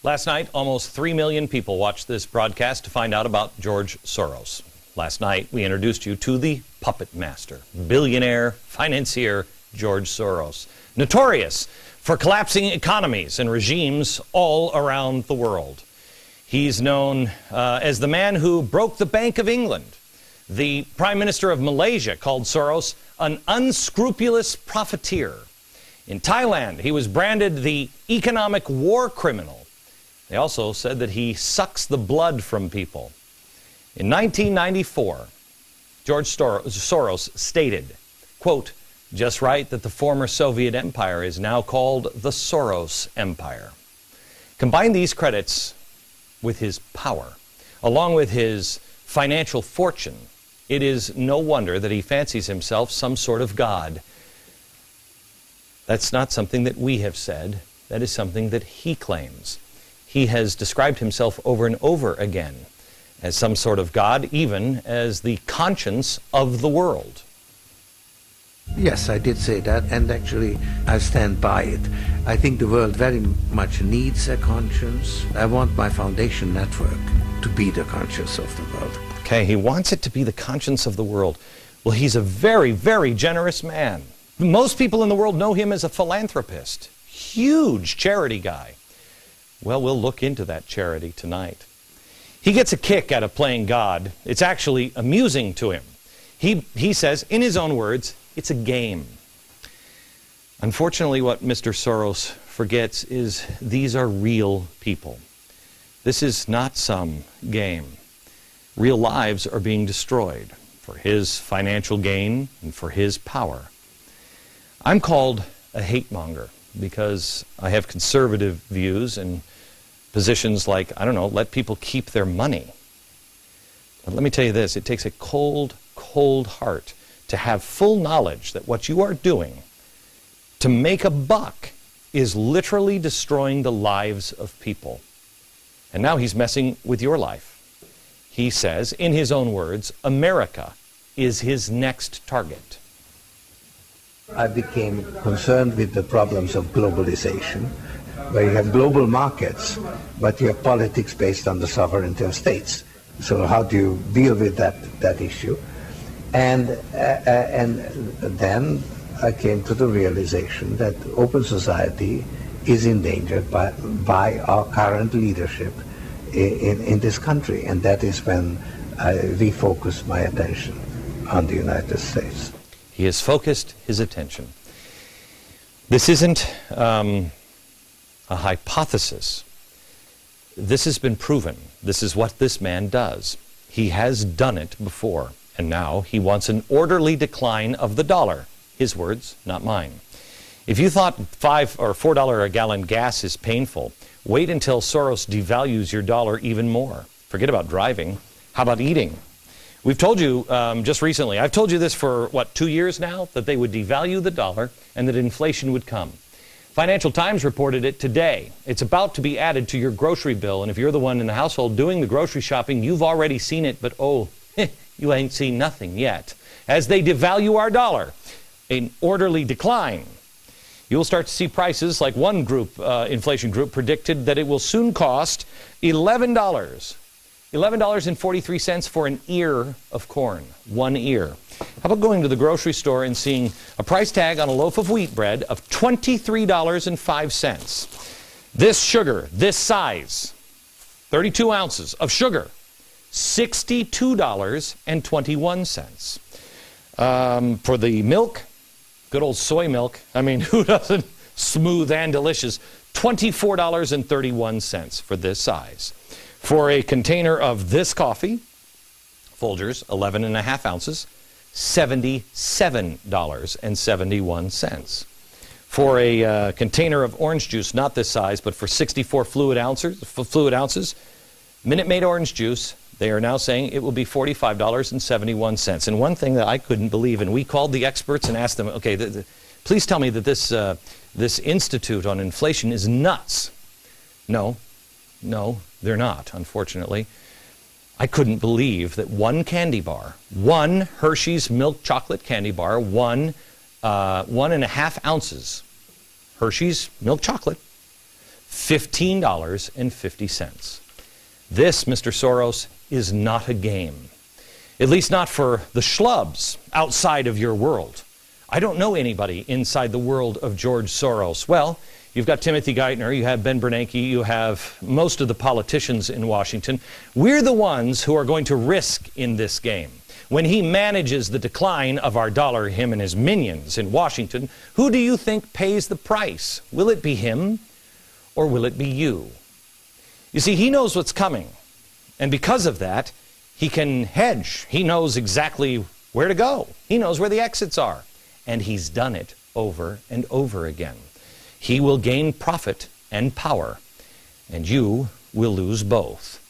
Last night, almost 3 million people watched this broadcast to find out about George Soros. Last night, we introduced you to the puppet master, billionaire, financier George Soros, notorious for collapsing economies and regimes all around the world. He's known as the man who broke the Bank of England. The Prime Minister of Malaysia called Soros an unscrupulous profiteer. In Thailand, he was branded the economic war criminal. They also said that he sucks the blood from people. In 1994, George Soros stated, quote, "Just right that the former Soviet Empire is now called the Soros Empire." Combine these credits with his power, along with his financial fortune, it is no wonder that he fancies himself some sort of god. That's not something that we have said. That is something that he claims. He has described himself over and over again as some sort of god, even as the conscience of the world. Yes, I did say that, and actually I stand by it. I think the world very much needs a conscience. I want my foundation network to be the conscience of the world. Okay, he wants it to be the conscience of the world. Well, he's a very, very generous man. Most people in the world know him as a philanthropist. Huge charity guy. Well, we'll look into that charity tonight. He gets a kick out of playing God. It's actually amusing to him. He says, in his own words, it's a game. Unfortunately, what Mr. Soros forgets is these are real people. This is not some game. Real lives are being destroyed for his financial gain and for his power. I'm called a hate monger because I have conservative views and positions like, I don't know, let people keep their money. But let me tell you this, it takes a cold, cold heart to have full knowledge that what you are doing to make a buck is literally destroying the lives of people. And now he's messing with your life. He says, in his own words, America is his next target. I became concerned with the problems of globalization, where you have global markets, but you have politics based on the sovereignty of states. So how do you deal with that issue? And then I came to the realization that open society is endangered by our current leadership in this country, and that is when I refocused my attention on the United States. He has focused his attention. This isn't a hypothesis. This has been proven. This is what this man does. He has done it before, and now he wants an orderly decline of the dollar. His words, not mine. If you thought $5 or $4 a gallon gas is painful, wait until Soros devalues your dollar even more. Forget about driving. How about eating? We've told you just recently, I've told you this for, 2 years now, that they would devalue the dollar and that inflation would come. Financial Times reported it today. It's about to be added to your grocery bill, and if you're the one in the household doing the grocery shopping, you've already seen it, but oh, you ain't seen nothing yet. As they devalue our dollar, an orderly decline, you'll start to see prices like one group, inflation group, predicted that it will soon cost $11.43 for an ear of corn, 1 ear. How about going to the grocery store and seeing a price tag on a loaf of wheat bread of $23.05. This sugar, this size, 32 ounces of sugar, $62.21. For the milk, good old soy milk, I mean, who doesn't? Smooth and delicious, $24.31 for this size. For a container of this coffee, Folgers, 11.5 ounces, $77.71. For a container of orange juice, not this size, but for 64 fluid ounces, Minute Maid orange juice, they are now saying it will be $45.71. And one thing that I couldn't believe, and we called the experts and asked them, okay, please tell me that this Institute on Inflation is nuts. No, they're not, unfortunately. I couldn't believe that one candy bar, one Hershey's milk chocolate candy bar, 1.5 ounces, Hershey's milk chocolate, $15.50. This, Mr. Soros, is not a game. At least not for the schlubs outside of your world. I don't know anybody inside the world of George Soros. Well, you've got Timothy Geithner, you have Ben Bernanke, you have most of the politicians in Washington. We're the ones who are going to risk in this game. When he manages the decline of our dollar, him and his minions in Washington, who do you think pays the price? Will it be him or will it be you? You see, he knows what's coming. And because of that, he can hedge. He knows exactly where to go. He knows where the exits are. And he's done it over and over again. He will gain profit and power, and you will lose both.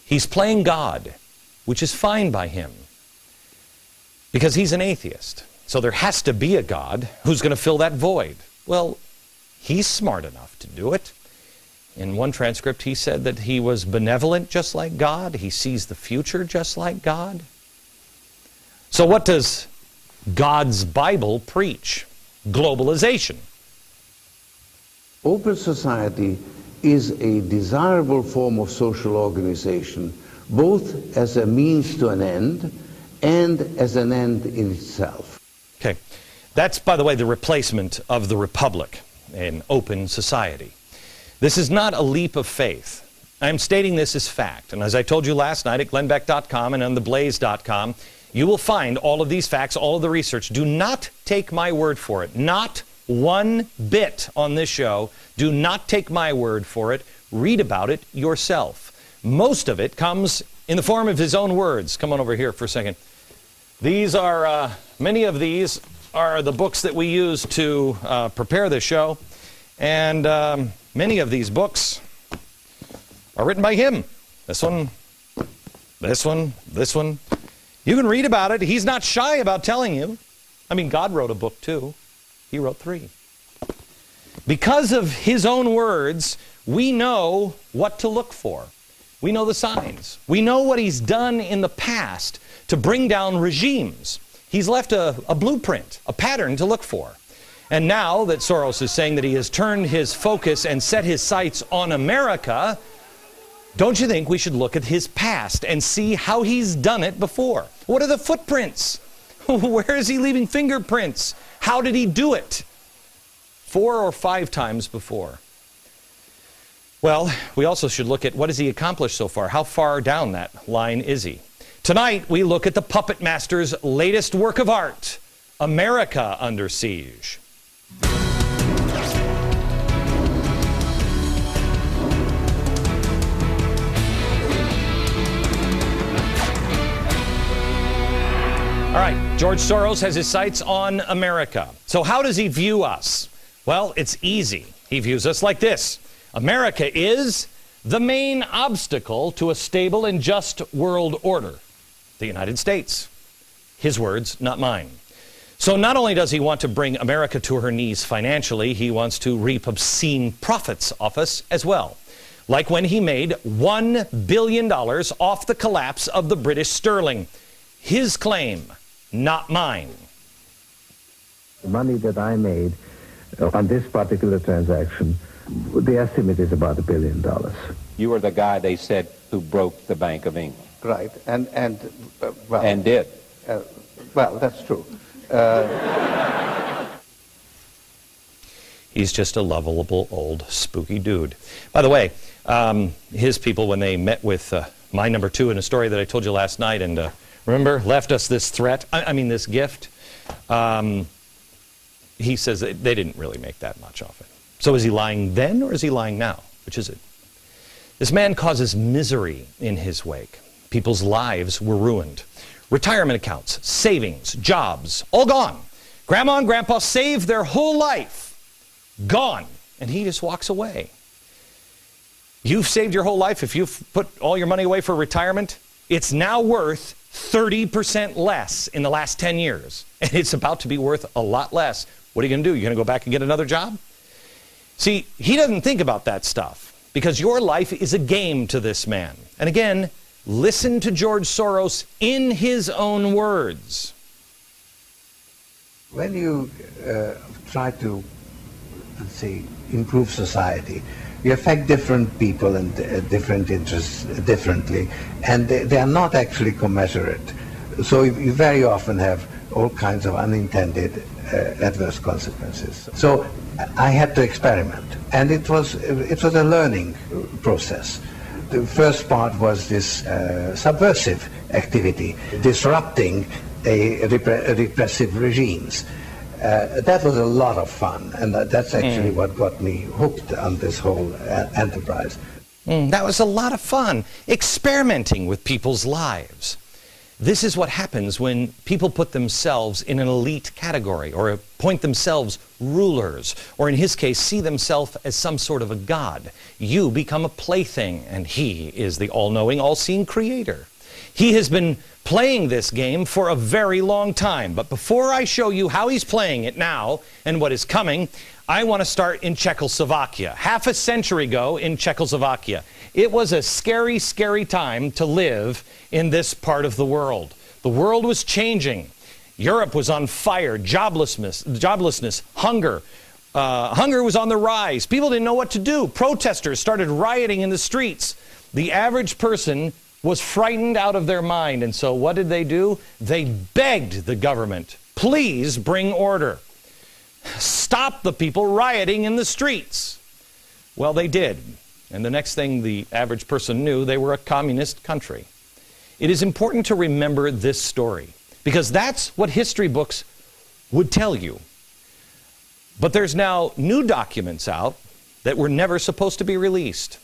He's playing God, which is fine by him, because he's an atheist. So there has to be a God who's going to fill that void. Well, he's smart enough to do it. In one transcript, he said that he was benevolent just like God. He sees the future just like God. So what does God's Bible preach? Globalization. Open society is a desirable form of social organization, both as a means to an end and as an end in itself. Okay. That's, by the way, the replacement of the republic in open society. This is not a leap of faith. I'm stating this as fact. And as I told you last night at glennbeck.com and on theblaze.com, you will find all of these facts, all of the research. Do not take my word for it. Not one bit on this show. Do not take my word for it. Read about it yourself. Most of it comes in the form of his own words. Come on over here for a second. These are, many of these are the books that we use to prepare this show. And many of these books are written by him. This one, this one, this one. You can read about it. He's not shy about telling you. I mean, God wrote a book too. He wrote 3. Because of his own words, we know what to look for. We know the signs. We know what he's done in the past to bring down regimes. He's left a blueprint, a pattern to look for. And now that Soros is saying that he has turned his focus and set his sights on America, don't you think we should look at his past and see how he's done it before? What are the footprints? Where is he leaving fingerprints? How did he do it? 4 or 5 times before. Well, we also should look at what has he accomplished so far. How far down that line is he? Tonight, we look at the puppet master's latest work of art, America Under Siege. All right, George Soros has his sights on America. So how does he view us? Well, it's easy. He views us like this. America is the main obstacle to a stable and just world order. The United States. His words, not mine. So not only does he want to bring America to her knees financially, he wants to reap obscene profits off us as well. Like when he made $1 billion off the collapse of the British sterling. His claim, not mine. The money that I made on this particular transaction, the estimate is about $1 billion. You were the guy they said who broke the Bank of England. Right, and did. Well, that's true. He's just a lovable old spooky dude. By the way, his people, when they met with my number 2 in a story that I told you last night, and remember, left us this threat, this gift, he says that they didn't really make that much off it. So is he lying then or is he lying now? Which is it? This man causes misery in his wake. People's lives were ruined. Retirement accounts, savings, jobs, all gone. Grandma and Grandpa saved their whole life. Gone. And he just walks away. You've saved your whole life. If you've put all your money away for retirement, it's now worth 30% less in the last 10 years. And it's about to be worth a lot less. What are you going to do? You're going to go back and get another job? See, he doesn't think about that stuff because your life is a game to this man. And again, listen to George Soros in his own words. When you try to, let's say, improve society, You affect different people and different interests differently, and they are not actually commensurate. So you very often have all kinds of unintended adverse consequences. So I had to experiment, and it was a learning process. The first part was this subversive activity, disrupting repressive regimes. That was a lot of fun, and that's actually what got me hooked on this whole enterprise. That was a lot of fun, experimenting with people's lives. This is what happens when people put themselves in an elite category, or appoint themselves rulers, or in his case, see themselves as some sort of a god. You become a plaything, and he is the all-knowing, all-seeing creator. He has been playing this game for a very long time. But before I show you how he's playing it now and what is coming, I want to start in Czechoslovakia. Half a century ago in Czechoslovakia. It was a scary, scary time to live in this part of the world. The world was changing. Europe was on fire. Joblessness, hunger. Hunger was on the rise. People didn't know what to do. Protesters started rioting in the streets. The average person was frightened out of their mind. And so what did they do? They begged the government, please bring order. Stop the people rioting in the streets. Well, they did. And the next thing the average person knew, they were a communist country. It is important to remember this story, because that's what history books would tell you. But there's now new documents out that were never supposed to be released.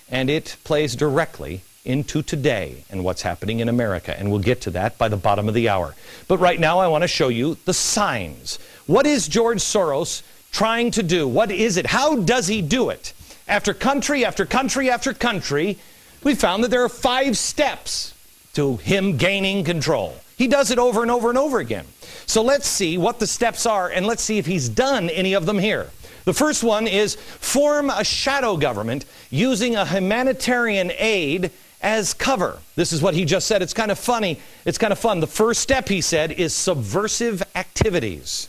And it plays directly into today and what's happening in America. And we'll get to that by the bottom of the hour. But right now I want to show you the signs. What is George Soros trying to do? What is it? How does he do it? After country after country after country, we found that there are 5 steps to him gaining control. He does it over and over and over again. So let's see what the steps are, and let's see if he's done any of them here. The first one is form a shadow government using a humanitarian aid as cover. This is what he just said. It's kind of funny. It's kind of fun. The first step, he said, is subversive activities.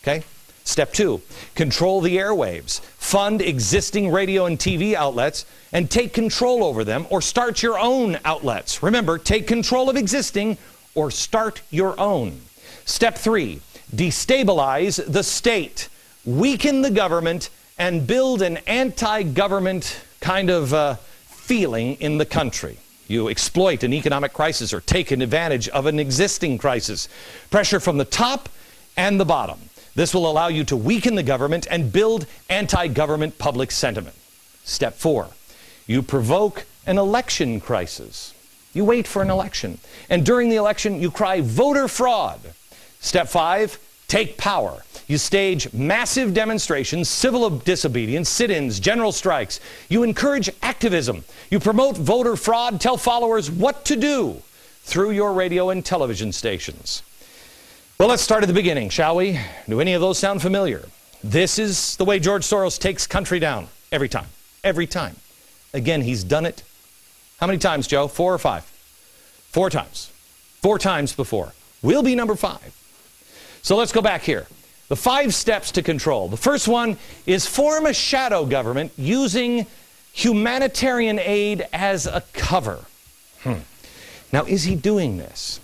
Okay? Step 2, control the airwaves. Fund existing radio and TV outlets and take control over them, or start your own outlets. Remember, take control of existing or start your own. Step 3, destabilize the state. Weaken the government and build an anti-government kind of feeling in the country. You exploit an economic crisis or take advantage of an existing crisis. Pressure from the top and the bottom. This will allow you to weaken the government and build anti-government public sentiment. Step 4, you provoke an election crisis. You wait for an election, and during the election you cry voter fraud. Step 5, take power. You stage massive demonstrations, civil disobedience, sit-ins, general strikes. You encourage activism. You promote voter fraud, tell followers what to do through your radio and television stations. Well, let's start at the beginning, shall we? Do any of those sound familiar? This is the way George Soros takes country down every time. Every time. Again, he's done it. How many times, Joe? 4 or 5? 4 times. 4 times before. We'll be number 5. So let's go back here. The 5 steps to control. The first one is form a shadow government using humanitarian aid as a cover. Now, is he doing this?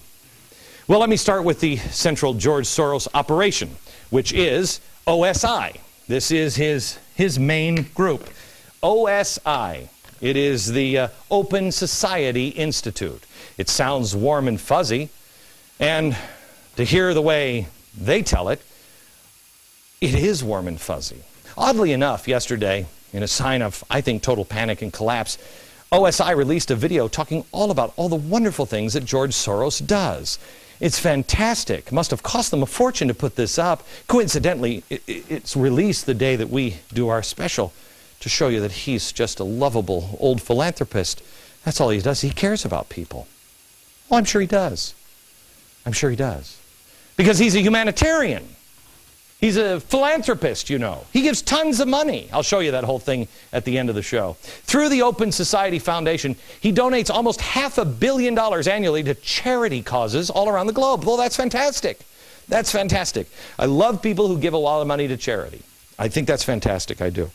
Well, let me start with the central George Soros operation, which is OSI. This is his main group. OSI. It is the Open Society Institute. It sounds warm and fuzzy, and to hear the way they tell it, it is warm and fuzzy. Oddly enough, yesterday, in a sign of, I think, total panic and collapse, OSI released a video talking all about all the wonderful things that George Soros does. It's fantastic. It must have cost them a fortune to put this up. Coincidentally, it's released the day that we do our special to show you that he's just a lovable old philanthropist. That's all he does. He cares about people. Well, I'm sure he does. I'm sure he does. Because he's a humanitarian. He's a philanthropist, you know. He gives tons of money. I'll show you that whole thing at the end of the show. Through the Open Society Foundation, he donates almost $500 million annually to charity causes all around the globe. Well, that's fantastic. That's fantastic. I love people who give a lot of money to charity. I think that's fantastic. I do.